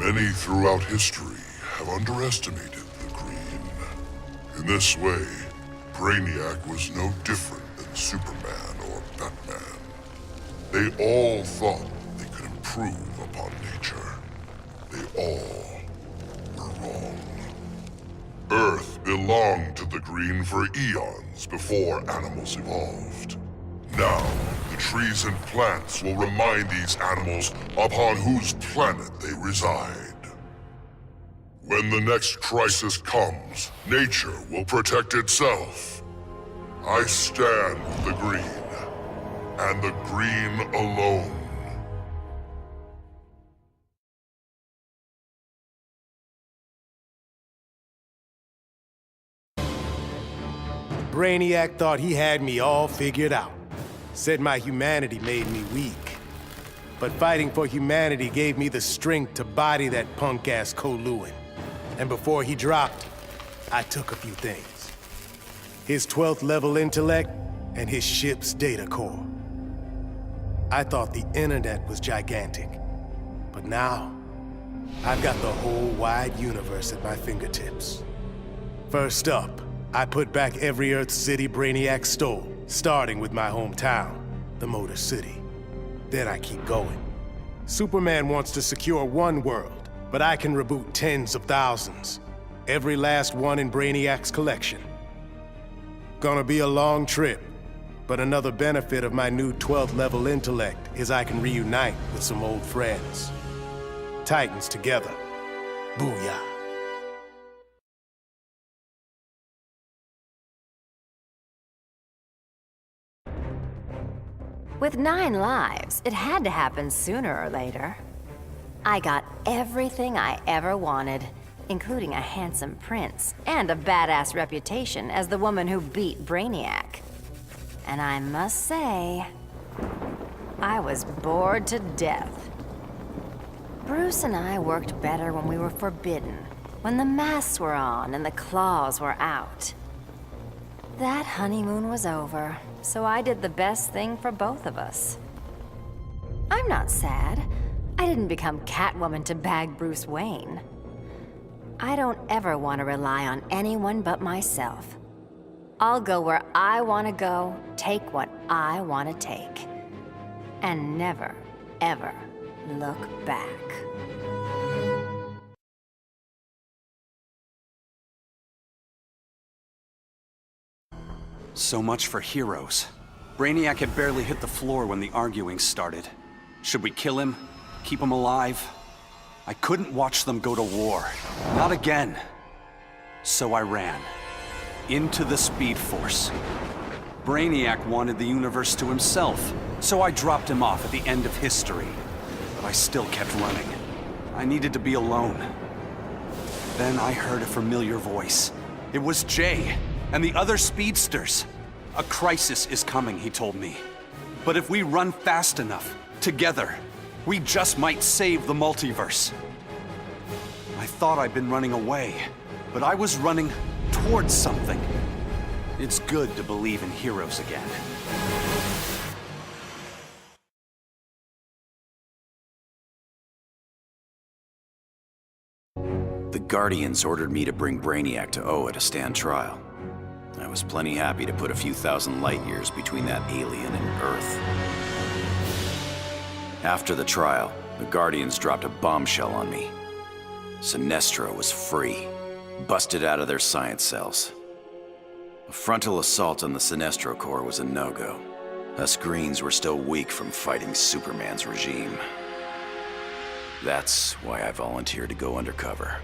Many throughout history have underestimated the Green. In this way, Brainiac was no different than Superman or Batman. They all thought they could improve upon nature. They all were wrong. Earth belonged to the Green for eons before animals evolved. Now, the trees and plants will remind these animals upon whose planet they reside. When the next crisis comes, nature will protect itself. I stand with the Green, and the Green alone. Brainiac thought he had me all figured out. Said my humanity made me weak. But fighting for humanity gave me the strength to body that punk-ass Koluan. And before he dropped, I took a few things. His 12th level intellect and his ship's data core. I thought the internet was gigantic. But now, I've got the whole wide universe at my fingertips. First up, I put back every Earth city Brainiac stole, starting with my hometown, the Motor City. Then I keep going. Superman wants to secure one world, but I can reboot tens of thousands. Every last one in Brainiac's collection. Gonna be a long trip, but another benefit of my new 12th level intellect is I can reunite with some old friends. Titans together. Booyah. With 9 lives, it had to happen sooner or later. I got everything I ever wanted, including a handsome prince and a badass reputation as the woman who beat Brainiac. And I must say, I was bored to death. Bruce and I worked better when we were forbidden, when the masks were on and the claws were out. That honeymoon was over, so I did the best thing for both of us. I'm not sad. I didn't become Catwoman to bag Bruce Wayne. I don't ever want to rely on anyone but myself. I'll go where I want to go, take what I want to take. And never, ever look back. So much for heroes. Brainiac had barely hit the floor when the arguing started. Should we kill him? Keep him alive? I couldn't watch them go to war. Not again. So I ran. Into the Speed Force. Brainiac wanted the universe to himself, so I dropped him off at the end of history. But I still kept running. I needed to be alone. Then I heard a familiar voice. It was Jay and the other speedsters. A crisis is coming, he told me. But if we run fast enough, together, we just might save the multiverse. I thought I'd been running away, but I was running towards something. It's good to believe in heroes again. The Guardians ordered me to bring Brainiac to Oa to stand trial. I was plenty happy to put a few thousand light years between that alien and Earth. After the trial, the Guardians dropped a bombshell on me. Sinestro was free, busted out of their science cells. A frontal assault on the Sinestro Corps was a no-go. Us Greens were still weak from fighting Superman's regime. That's why I volunteered to go undercover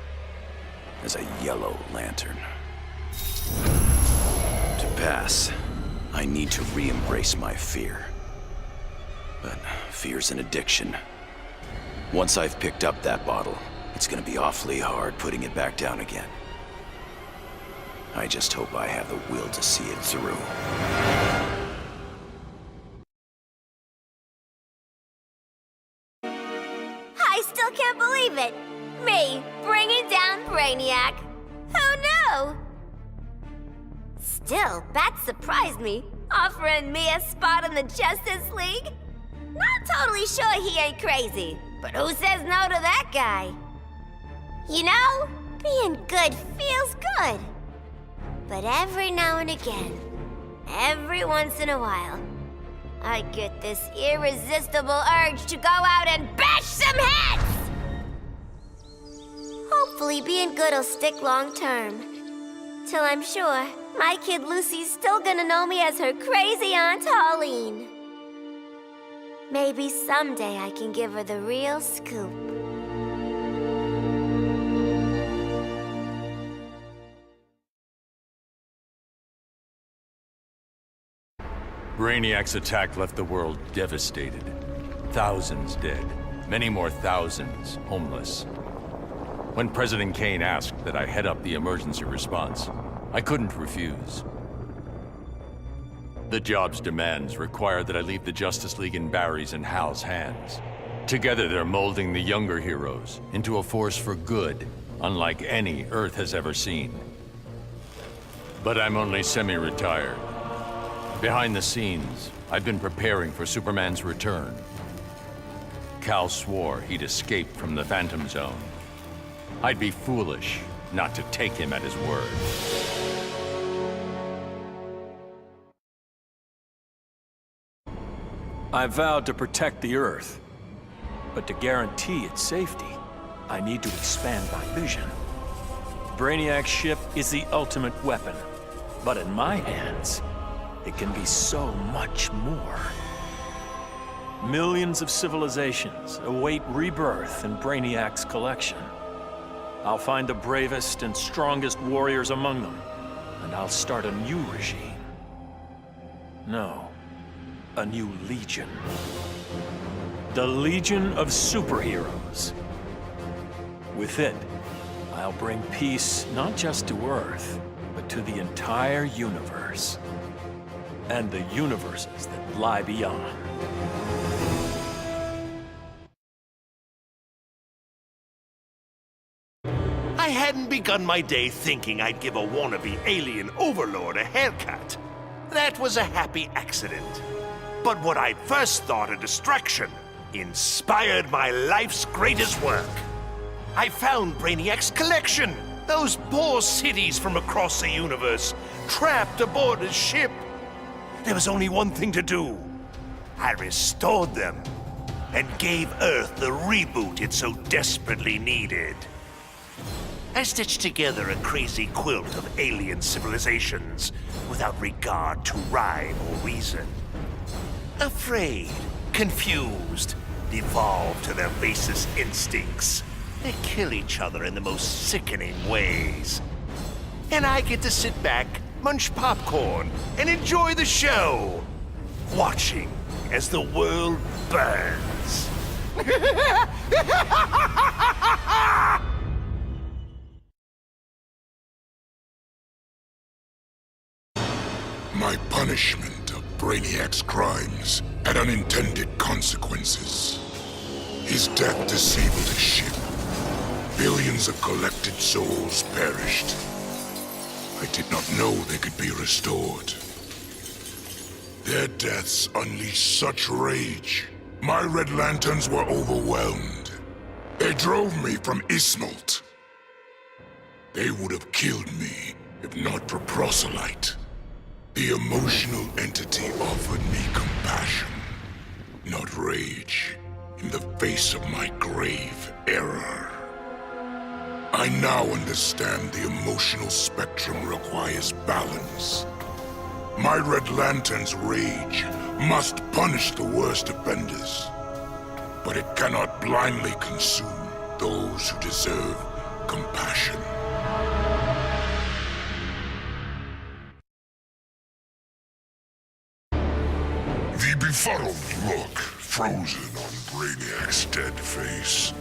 as a Yellow Lantern. To pass, I need to re-embrace my fear. But fear's an addiction. Once I've picked up that bottle, it's gonna be awfully hard putting it back down again. I just hope I have the will to see it through. I still can't believe it! Me, bringing down Brainiac! Who knew? Still, Bat surprised me, offering me a spot in the Justice League. Not totally sure he ain't crazy, but who says no to that guy? You know, being good feels good. But every now and again, every once in a while, I get this irresistible urge to go out and bash some heads! Hopefully being good'll stick long term. Till I'm sure my kid Lucy's still gonna know me as her crazy Aunt Pauline. Maybe someday I can give her the real scoop. Brainiac's attack left the world devastated. Thousands dead, many more thousands homeless. When President Kane asked that I head up the emergency response, I couldn't refuse. The job's demands require that I leave the Justice League in Barry's and Hal's hands. Together they're molding the younger heroes into a force for good, unlike any Earth has ever seen. But I'm only semi-retired. Behind the scenes, I've been preparing for Superman's return. Kal swore he'd escaped from the Phantom Zone. I'd be foolish not to take him at his word. I vowed to protect the Earth. But to guarantee its safety, I need to expand my vision. Brainiac's ship is the ultimate weapon. But in my hands, it can be so much more. Millions of civilizations await rebirth in Brainiac's collection. I'll find the bravest and strongest warriors among them, and I'll start a new regime. No, a new legion. The Legion of Superheroes. With it, I'll bring peace not just to Earth, but to the entire universe. And the universes that lie beyond. I hadn't begun my day thinking I'd give a wannabe alien overlord a haircut. That was a happy accident. But what I first thought a distraction inspired my life's greatest work. I found Brainiac's collection. Those poor cities from across the universe, trapped aboard his ship. There was only one thing to do. I restored them and gave Earth the reboot it so desperately needed. I stitched together a crazy quilt of alien civilizations without regard to rhyme or reason. Afraid, confused, devolved to their basest instincts. They kill each other in the most sickening ways. And I get to sit back, munch popcorn, and enjoy the show, watching as the world burns. My punishment of Brainiac's crimes had unintended consequences. His death disabled his ship. Billions of collected souls perished. I did not know they could be restored. Their deaths unleashed such rage. My Red Lanterns were overwhelmed. They drove me from Ismalt. They would have killed me if not for Proselyte. The emotional entity offered me compassion, not rage, in the face of my grave error. I now understand the emotional spectrum requires balance. My Red Lantern's rage must punish the worst offenders, but it cannot blindly consume those who deserve compassion. The befuddled look frozen on Brainiac's dead face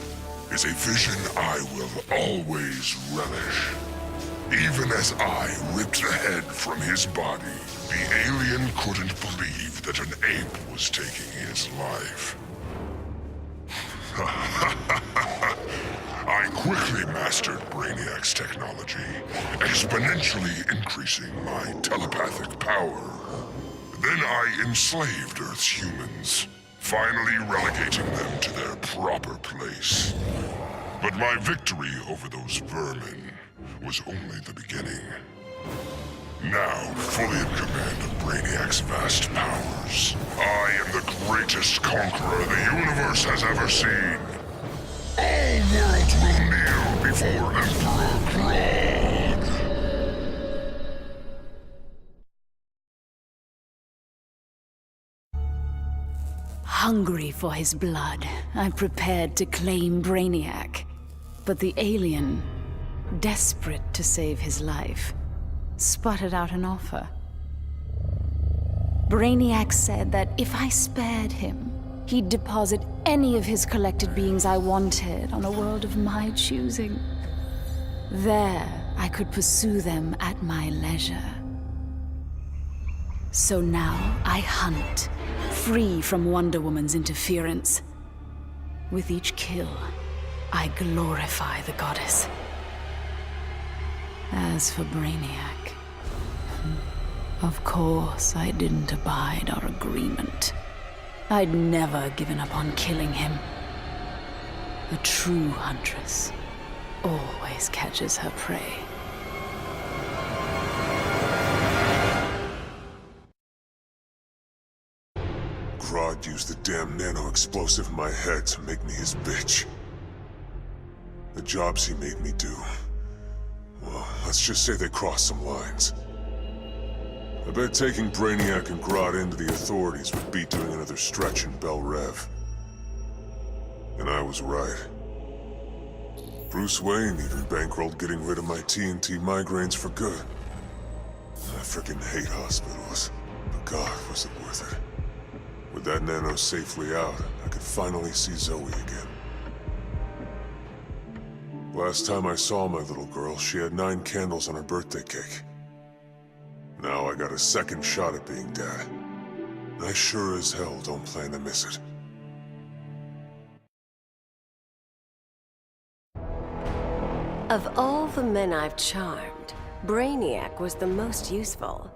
is a vision I will always relish. Even as I ripped the head from his body, the alien couldn't believe that an ape was taking his life. I quickly mastered Brainiac's technology, exponentially increasing my telepathic power. Then I enslaved Earth's humans, finally relegating them to their proper place. But my victory over those vermin was only the beginning. Now, fully in command of Brainiac's vast powers, I am the greatest conqueror the universe has ever seen. All worlds will kneel before Emperor Grodd. Hungry for his blood, I prepared to claim Brainiac. But the alien, desperate to save his life, sputtered out an offer. Brainiac said that if I spared him, he'd deposit any of his collected beings I wanted on a world of my choosing. There, I could pursue them at my leisure. So now I hunt, free from Wonder Woman's interference. With each kill, I glorify the goddess. As for Brainiac, of course I didn't abide our agreement. I'd never given up on killing him. A true huntress always catches her prey. Grodd used the damn nano-explosive in my head to make me his bitch. The jobs he made me do, well, let's just say they crossed some lines. I bet taking Brainiac and Grodd into the authorities would be doing another stretch in Bel Rev. And I was right. Bruce Wayne even bankrolled getting rid of my TNT migraines for good. I frickin' hate hospitals, but God, was it worth it. With that nano safely out, I could finally see Zoe again. Last time I saw my little girl, she had 9 candles on her birthday cake. Now I got a second shot at being dad. I sure as hell don't plan to miss it. Of all the men I've charmed, Brainiac was the most useful.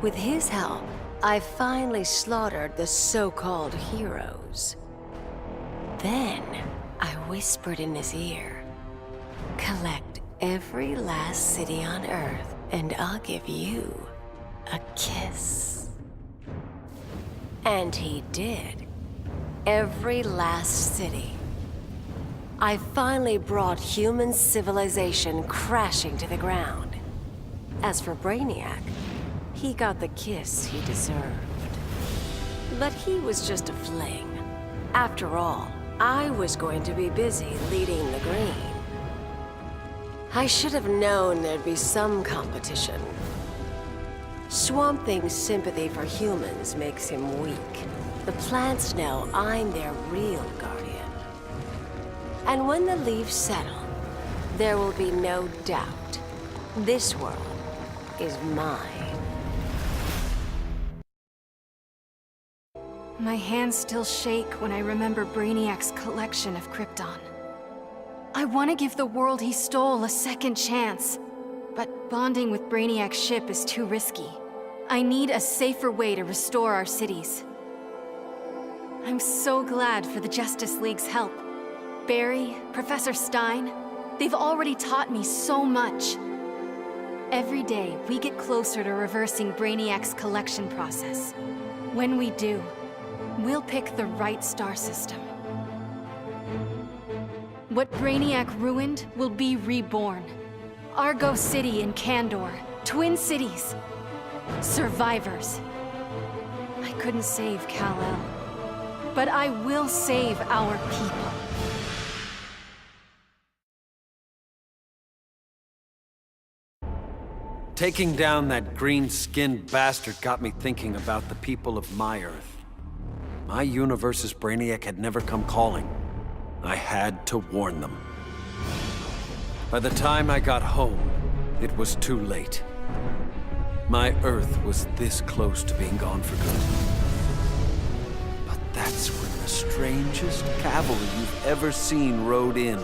With his help, I finally slaughtered the so-called heroes. Then, I whispered in his ear, "Collect every last city on Earth, and I'll give you a kiss." And he did. Every last city. I finally brought human civilization crashing to the ground. As for Brainiac, he got the kiss he deserved. But he was just a fling. After all, I was going to be busy leading the Green. I should have known there'd be some competition. Swamp Thing's sympathy for humans makes him weak. The plants know I'm their real guardian. And when the leaves settle, there will be no doubt. This world is mine. My hands still shake when I remember Brainiac's collection of Krypton. I want to give the world he stole a second chance, but bonding with Brainiac's ship is too risky. I need a safer way to restore our cities. I'm so glad for the Justice League's help. Barry, Professor Stein, they've already taught me so much. Every day, we get closer to reversing Brainiac's collection process. When we do, we'll pick the right star system. What Brainiac ruined will be reborn. Argo City and Kandor, Twin Cities. Survivors. I couldn't save Kal-El, but I will save our people. Taking down that green-skinned bastard got me thinking about the people of my Earth. My universe's Brainiac had never come calling. I had to warn them. By the time I got home, it was too late. My Earth was this close to being gone for good. But that's when the strangest cavalry you've ever seen rode in.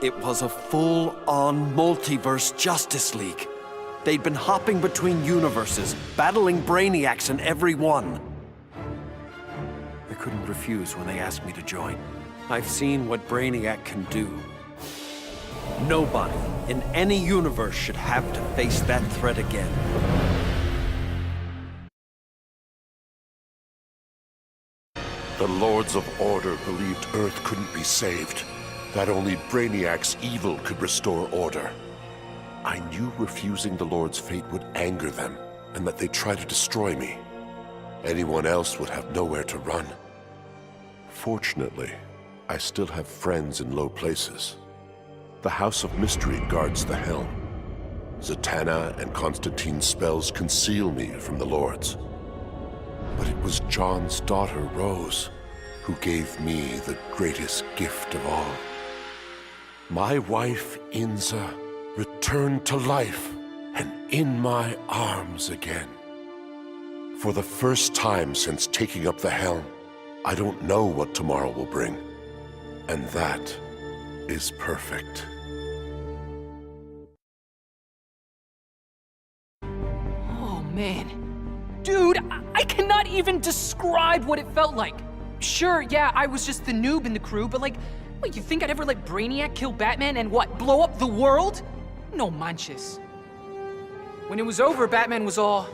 It was a full-on multiverse Justice League. They'd been hopping between universes, battling Brainiacs in every one. I couldn't refuse when they asked me to join. I've seen what Brainiac can do. Nobody in any universe should have to face that threat again. The Lords of Order believed Earth couldn't be saved, that only Brainiac's evil could restore order. I knew refusing the Lord's fate would anger them, and that they'd try to destroy me. Anyone else would have nowhere to run. Fortunately, I still have friends in low places. The House of Mystery guards the helm. Zatanna and Constantine's spells conceal me from the Lords. But it was John's daughter, Rose, who gave me the greatest gift of all. My wife, Inza, returned to life and in my arms again. For the first time since taking up the helm, I don't know what tomorrow will bring. And that is perfect. Oh, man. Dude, I cannot even describe what it felt like. Sure, yeah, I was just the noob in the crew, but like, what, you think I'd ever let Brainiac kill Batman and what, blow up the world? No manches. When it was over, Batman was all...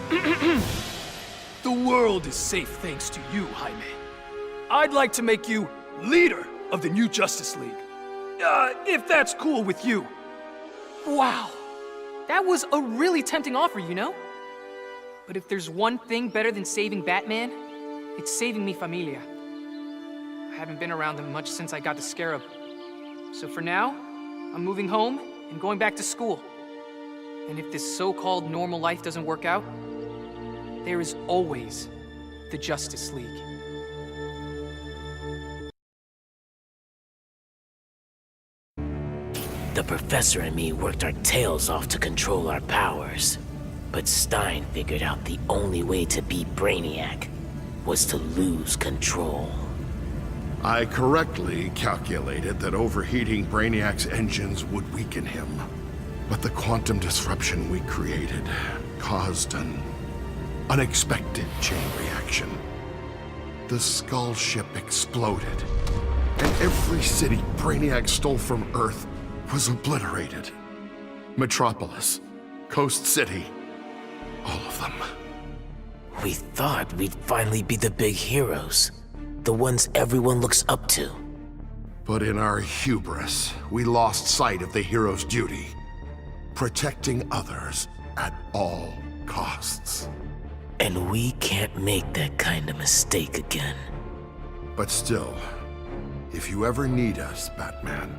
The world is safe thanks to you, Jaime. I'd like to make you leader of the new Justice League. If that's cool with you. Wow. That was a really tempting offer, you know? But if there's one thing better than saving Batman, it's saving mi familia. I haven't been around them much since I got the Scarab. So for now, I'm moving home and going back to school. And if this so-called normal life doesn't work out, there is always the Justice League. The Professor and me worked our tails off to control our powers. But Stein figured out the only way to beat Brainiac was to lose control. I correctly calculated that overheating Brainiac's engines would weaken him. But the quantum disruption we created caused an unexpected chain reaction. The Skull ship exploded, and every city Brainiac stole from Earth was obliterated. Metropolis, Coast City, all of them. We thought we'd finally be the big heroes, the ones everyone looks up to. But in our hubris, we lost sight of the hero's duty, protecting others at all costs. And we can't make that kind of mistake again. But still, if you ever need us, Batman,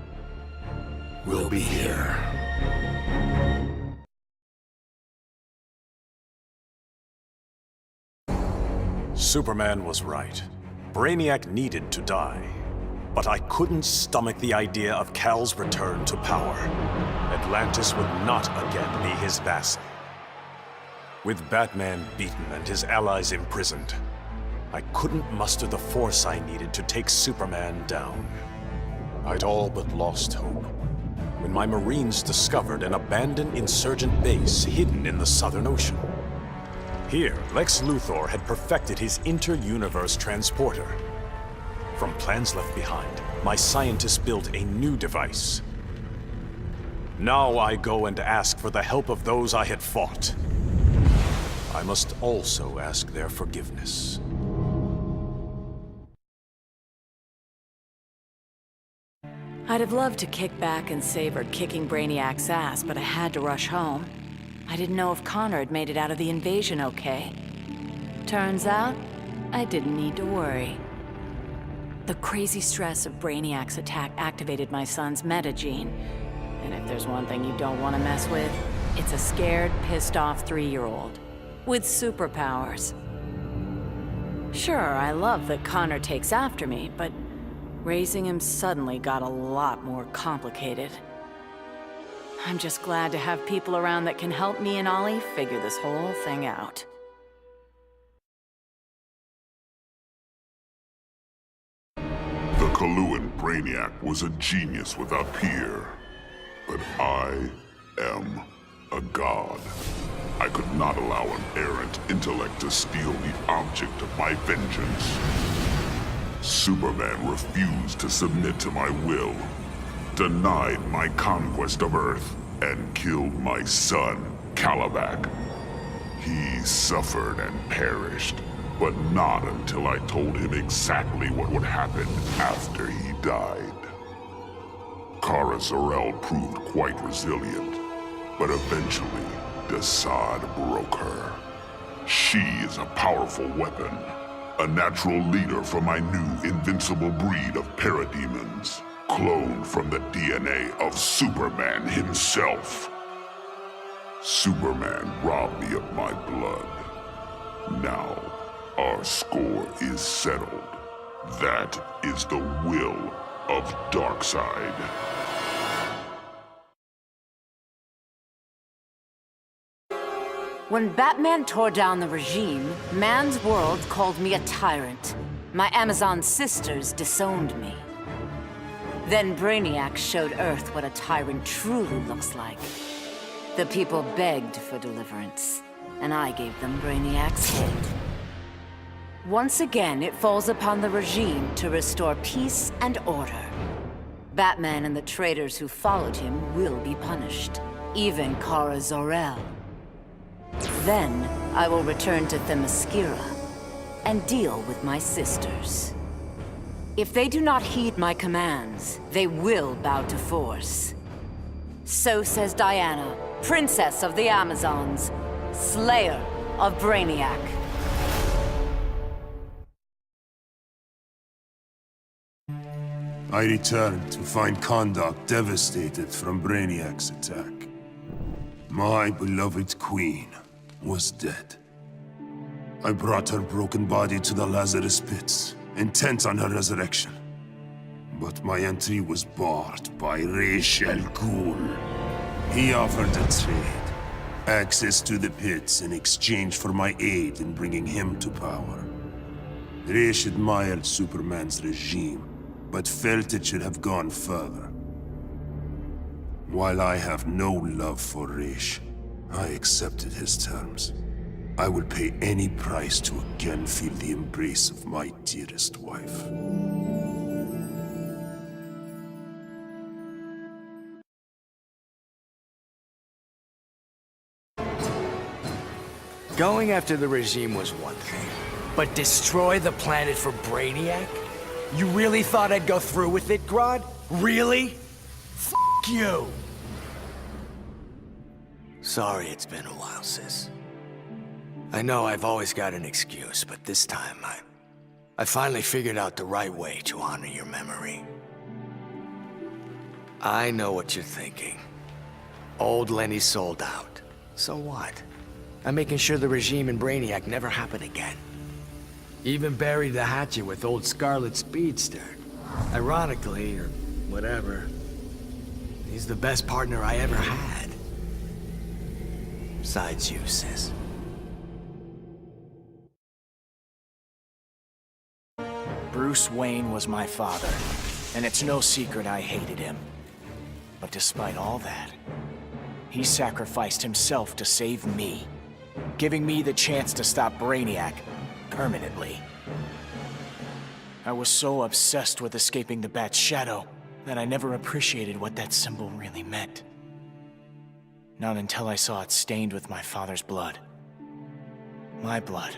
we'll be here. Superman was right. Brainiac needed to die. But I couldn't stomach the idea of Kal's return to power. Atlantis would not again be his vassal. With Batman beaten and his allies imprisoned, I couldn't muster the force I needed to take Superman down. I'd all but lost hope when my Marines discovered an abandoned insurgent base hidden in the Southern Ocean. Here, Lex Luthor had perfected his inter-universe transporter. From plans left behind, my scientists built a new device. Now I go and ask for the help of those I had fought. I must also ask their forgiveness. I'd have loved to kick back and savor kicking Brainiac's ass, but I had to rush home. I didn't know if Connor had made it out of the invasion okay. Turns out, I didn't need to worry. The crazy stress of Brainiac's attack activated my son's metagene. And if there's one thing you don't want to mess with, it's a scared, pissed-off 3-year-old. With superpowers. Sure, I love that Connor takes after me, but raising him suddenly got a lot more complicated. I'm just glad to have people around that can help me and Ollie figure this whole thing out. The Coluan Brainiac was a genius without peer. But I am a god. I could not allow an errant intellect to steal the object of my vengeance. Superman refused to submit to my will, denied my conquest of Earth, and killed my son, Calabac. He suffered and perished, but not until I told him exactly what would happen after he died. Kara Zor-El proved quite resilient, but eventually, Desaad broke her. She is a powerful weapon, a natural leader for my new invincible breed of parademons, cloned from the DNA of Superman himself. Superman robbed me of my blood. Now, our score is settled. That is the will of Darkseid. When Batman tore down the regime, man's world called me a tyrant. My Amazon sisters disowned me. Then Brainiac showed Earth what a tyrant truly looks like. The people begged for deliverance, and I gave them Brainiac's head. Once again, it falls upon the regime to restore peace and order. Batman and the traitors who followed him will be punished, even Kara Zor-El. Then, I will return to Themyscira and deal with my sisters. If they do not heed my commands, they will bow to force. So says Diana, Princess of the Amazons, Slayer of Brainiac. I returned to find Kahndaq devastated from Brainiac's attack. My beloved queen was dead. I brought her broken body to the Lazarus pits, intent on her resurrection. But my entry was barred by Ra's al Ghul. He offered a trade, access to the pits in exchange for my aid in bringing him to power. Ra's admired Superman's regime, but felt it should have gone further. While I have no love for Ra's, I accepted his terms. I will pay any price to again feel the embrace of my dearest wife. Going after the regime was one thing, but destroy the planet for Brainiac? You really thought I'd go through with it, Grodd? Really? F*** you! Sorry it's been a while, sis. I know I've always got an excuse, but this time I finally figured out the right way to honor your memory. I know what you're thinking. Old Lenny sold out. So what? I'm making sure the regime and Brainiac never happen again. Even buried the hatchet with old Scarlet Speedster. Ironically, or whatever, he's the best partner I ever had. Besides you, sis. Bruce Wayne was my father, and it's no secret I hated him. But despite all that, he sacrificed himself to save me, giving me the chance to stop Brainiac permanently. I was so obsessed with escaping the Bat's shadow that I never appreciated what that symbol really meant. Not until I saw it stained with my father's blood. My blood.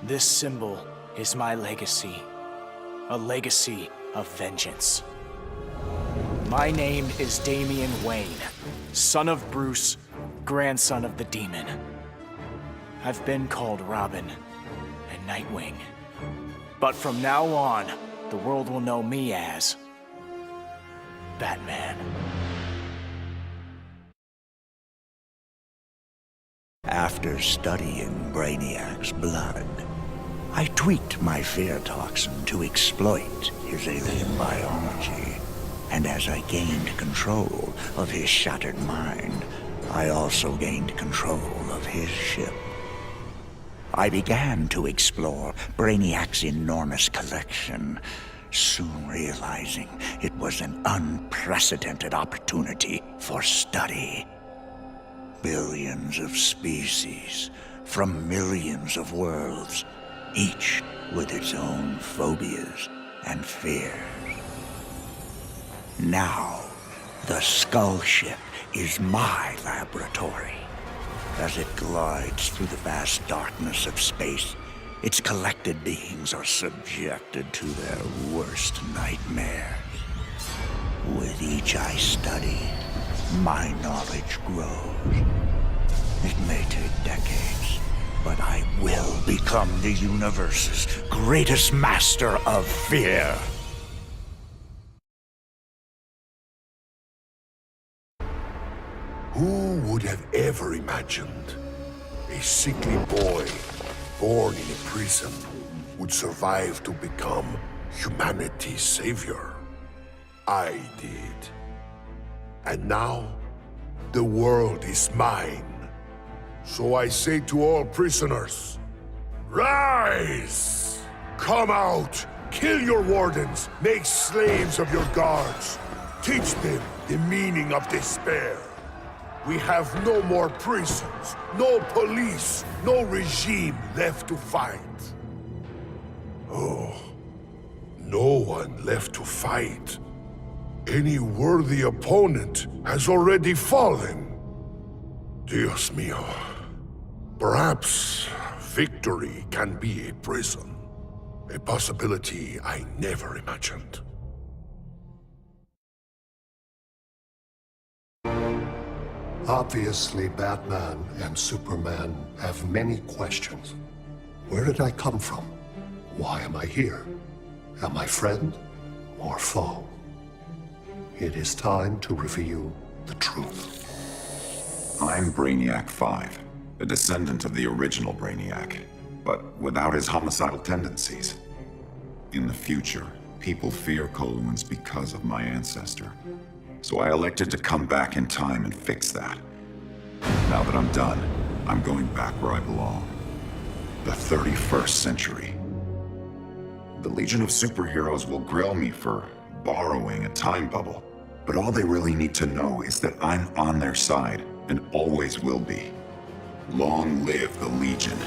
This symbol is my legacy. A legacy of vengeance. My name is Damian Wayne, son of Bruce, grandson of the Demon. I've been called Robin and Nightwing. But from now on, the world will know me as Batman. After studying Brainiac's blood, I tweaked my fear toxin to exploit his alien biology. And as I gained control of his shattered mind, I also gained control of his ship. I began to explore Brainiac's enormous collection, soon realizing it was an unprecedented opportunity for study. Billions of species from millions of worlds, each with its own phobias and fears. Now, the Skull Ship is my laboratory. As it glides through the vast darkness of space, its collected beings are subjected to their worst nightmares. With each I study, my knowledge grows. It may take decades, but I will become the universe's greatest master of fear. Who would have ever imagined a sickly boy born in a prison would survive to become humanity's savior? I did. And now, the world is mine. So I say to all prisoners, rise! Come out! Kill your wardens! Make slaves of your guards! Teach them the meaning of despair! We have no more prisons, no police, no regime left to fight. Oh, no one left to fight. Any worthy opponent has already fallen. Dios mío. Perhaps victory can be a prison. A possibility I never imagined. Obviously, Batman and Superman have many questions. Where did I come from? Why am I here? Am I friend or foe? It is time to reveal the truth. I'm Brainiac 5, a descendant of the original Brainiac, but without his homicidal tendencies. In the future, people fear Coluans because of my ancestor. So I elected to come back in time and fix that. Now that I'm done, I'm going back where I belong. The 31st century. The Legion of Superheroes will grill me for borrowing a time bubble, but all they really need to know is that I'm on their side and always will be. Long live the Legion.